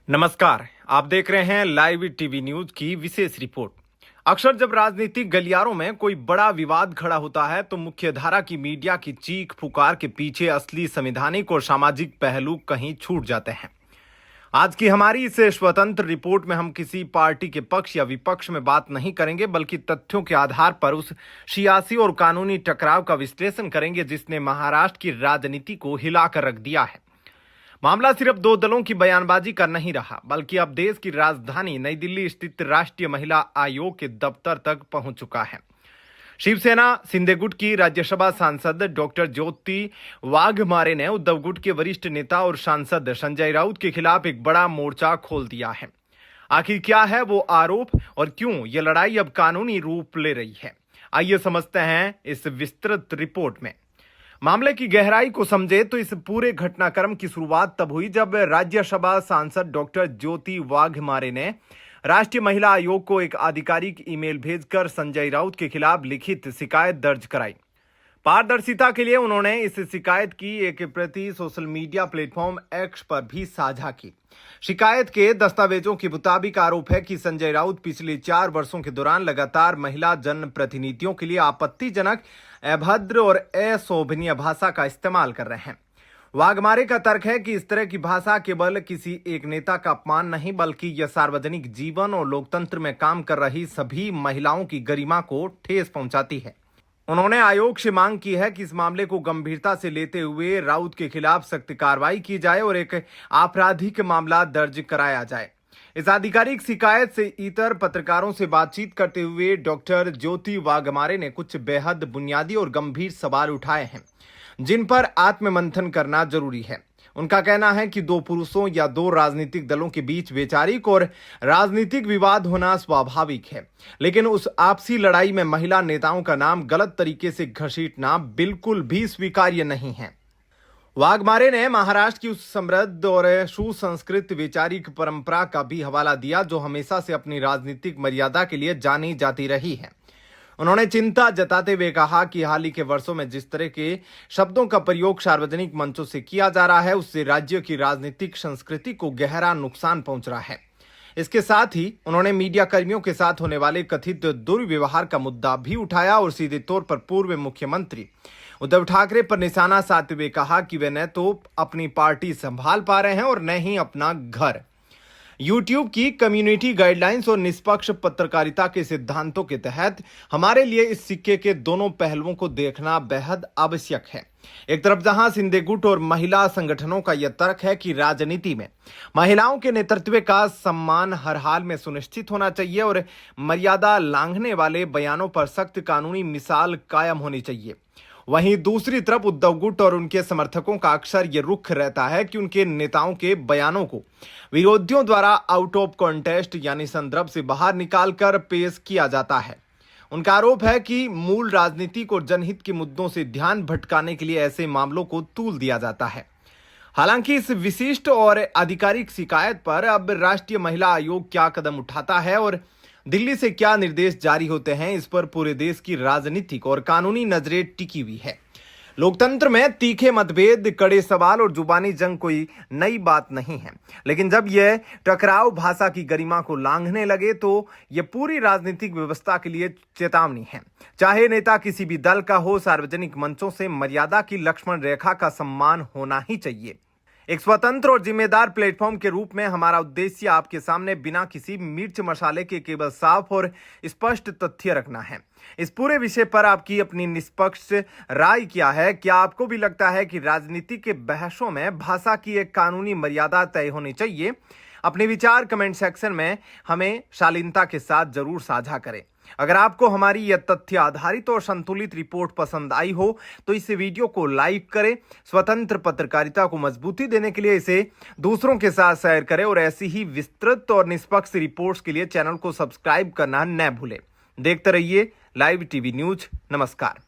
नमस्कार, आप देख रहे हैं लाइव टीवी न्यूज की विशेष रिपोर्ट। अक्सर जब राजनीतिक गलियारों में कोई बड़ा विवाद खड़ा होता है तो मुख्यधारा की मीडिया की चीख पुकार के पीछे असली संवैधानिक और सामाजिक पहलू कहीं छूट जाते हैं। आज की हमारी इस स्वतंत्र रिपोर्ट में हम किसी पार्टी के पक्ष या विपक्ष में बात नहीं करेंगे, बल्कि तथ्यों के आधार पर उस सियासी और कानूनी टकराव का विश्लेषण करेंगे जिसने महाराष्ट्र की राजनीति को हिलाकर रख दिया है। मामला सिर्फ दो दलों की बयानबाजी का नहीं रहा, बल्कि अब देश की राजधानी नई दिल्ली स्थित राष्ट्रीय महिला आयोग के दफ्तर तक पहुंच चुका है। शिवसेना शिंदे गुट की राज्यसभा सांसद डॉक्टर ज्योति वाघमारे ने उद्धव गुट के वरिष्ठ नेता और सांसद संजय राउत के खिलाफ एक बड़ा मोर्चा खोल दिया है। आखिर क्या है वो आरोप और क्यों ये लड़ाई अब कानूनी रूप ले रही है, आइए समझते हैं इस विस्तृत रिपोर्ट में। मामले की गहराई को समझे तो इस पूरे घटनाक्रम की शुरुआत तब हुई जब राज्यसभा सांसद डॉक्टर ज्योति वाघमारे ने राष्ट्रीय महिला आयोग को एक आधिकारिक ईमेल भेजकर संजय राउत के खिलाफ लिखित शिकायत दर्ज कराई। पारदर्शिता के लिए उन्होंने इस शिकायत की एक प्रति सोशल मीडिया प्लेटफॉर्म एक्स पर भी साझा की। शिकायत के दस्तावेजों के मुताबिक आरोप है कि संजय राउत पिछले 4 वर्षों के दौरान लगातार महिला जनप्रतिनिधियों के लिए आपत्तिजनक, अभद्र और अशोभनीय भाषा का इस्तेमाल कर रहे हैं। वाघमारे का तर्क है कि इस तरह की भाषा केवल किसी एक नेता का अपमान नहीं, बल्कि यह सार्वजनिक जीवन और लोकतंत्र में काम कर रही सभी महिलाओं की गरिमा को ठेस पहुंचाती है। उन्होंने आयोग से मांग की है कि इस मामले को गंभीरता से लेते हुए राउत के खिलाफ सख्त कार्रवाई की जाए और एक आपराधिक मामला दर्ज कराया जाए। इस आधिकारिक शिकायत से इतर पत्रकारों से बातचीत करते हुए डॉक्टर ज्योति वाघमारे ने कुछ बेहद बुनियादी और गंभीर सवाल उठाए हैं जिन पर आत्ममंथन करना जरूरी है। उनका कहना है कि 2 पुरुषों या 2 राजनीतिक दलों के बीच वैचारिक और राजनीतिक विवाद होना स्वाभाविक है, लेकिन उस आपसी लड़ाई में महिला नेताओं का नाम गलत तरीके से घसीटना बिल्कुल भी स्वीकार्य नहीं है। वाघमारे ने महाराष्ट्र की उस समृद्ध और सुसंस्कृत वैचारिक परंपरा का भी हवाला दिया जो हमेशा से अपनी राजनीतिक मर्यादा के लिए जानी जाती रही है। उन्होंने चिंता जताते हुए कहा कि हाल ही के वर्षों में जिस तरह के शब्दों का प्रयोग सार्वजनिक मंचों से किया जा रहा है उससे राज्य की राजनीतिक संस्कृति को गहरा नुकसान पहुंच रहा है। इसके साथ ही उन्होंने मीडिया कर्मियों के साथ होने वाले कथित दुर्व्यवहार का मुद्दा भी उठाया और सीधे तौर पर पूर्व मुख्यमंत्री उद्धव ठाकरे पर निशाना साधते हुए कहा कि वे न तो अपनी पार्टी संभाल पा रहे हैं और न ही अपना घर। यूट्यूब की कम्युनिटी गाइडलाइंस और निष्पक्ष पत्रकारिता के सिद्धांतों के तहत हमारे लिए इस सिक्के के दोनों पहलुओं को देखना बेहद आवश्यक है। एक तरफ जहां शिंदे गुट और महिला संगठनों का यह तर्क है कि राजनीति में महिलाओं के नेतृत्व का सम्मान हर हाल में सुनिश्चित होना चाहिए और मर्यादा लांघने वाले बयानों पर सख्त कानूनी मिसाल कायम होनी चाहिए, वहीं दूसरी तरफ उद्धव गुट और उनके समर्थकों का अक्सर यह रुख रहता है कि उनके नेताओं के बयानों को विरोधियों द्वारा आउट ऑफ कॉन्टेक्स्ट यानी संदर्भ से बाहर निकालकर पेश किया जाता है। उनका आरोप है कि मूल राजनीतिक और जनहित के मुद्दों से ध्यान भटकाने के लिए ऐसे मामलों को तूल दिया जाता है। हालांकि इस विशिष्ट और आधिकारिक शिकायत पर अब राष्ट्रीय महिला आयोग क्या कदम उठाता है और दिल्ली से क्या निर्देश जारी होते हैं, इस पर पूरे देश की राजनीतिक और कानूनी नजरें टिकी हुई है। लोकतंत्र में तीखे मतभेद, कड़े सवाल और जुबानी जंग कोई नई बात नहीं है, लेकिन जब यह टकराव भाषा की गरिमा को लांघने लगे तो यह पूरी राजनीतिक व्यवस्था के लिए चेतावनी है। चाहे नेता किसी भी दल का हो, सार्वजनिक मंचों से मर्यादा की लक्ष्मण रेखा का सम्मान होना ही चाहिए। एक स्वतंत्र और जिम्मेदार प्लेटफॉर्म के रूप में हमारा उद्देश्य आपके सामने बिना किसी मिर्च मसाले के केवल साफ और स्पष्ट तथ्य रखना है। इस पूरे विषय पर आपकी अपनी निष्पक्ष राय क्या है? क्या आपको भी लगता है कि राजनीति के बहसों में भाषा की एक कानूनी मर्यादा तय होनी चाहिए? अपने विचार कमेंट सेक्शन में हमें शालीनता के साथ जरूर साझा करें। अगर आपको हमारी यह तथ्य आधारित और संतुलित रिपोर्ट पसंद आई हो तो इस वीडियो को लाइक करें। स्वतंत्र पत्रकारिता को मजबूती देने के लिए इसे दूसरों के साथ शेयर करें और ऐसी ही विस्तृत और निष्पक्ष रिपोर्ट्स के लिए चैनल को सब्सक्राइब करना न भूलें। देखते रहिए लाइव टीवी न्यूज। नमस्कार।